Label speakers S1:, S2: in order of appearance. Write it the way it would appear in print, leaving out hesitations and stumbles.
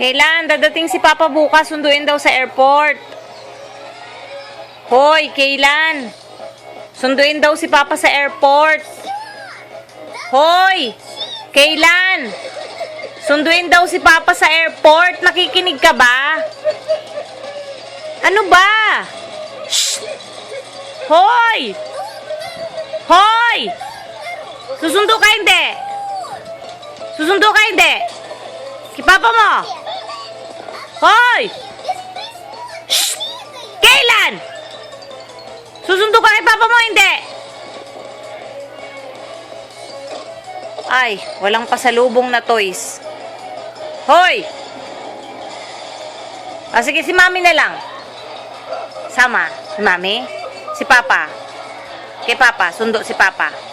S1: Kailan? Dadating si Papa bukas. Sunduin daw sa airport. Hoy, kailan? Sunduin daw si Papa sa airport. Hoy! Kailan? Sunduin daw si Papa sa airport. Nakikinig ka ba? Ano ba? Shh! Hoy! Hoy! Susundo ka hindi? Susundo ka hindi? Kay Papa mo? Hoy! Shh! Kailan? Susundo ka kay Papa mo hindi? Ay, walang pasalubong na toys. Hoy! Sige, si Mami na lang. Sama, si Mami. Si Papa. Kay Papa, sundo si Papa.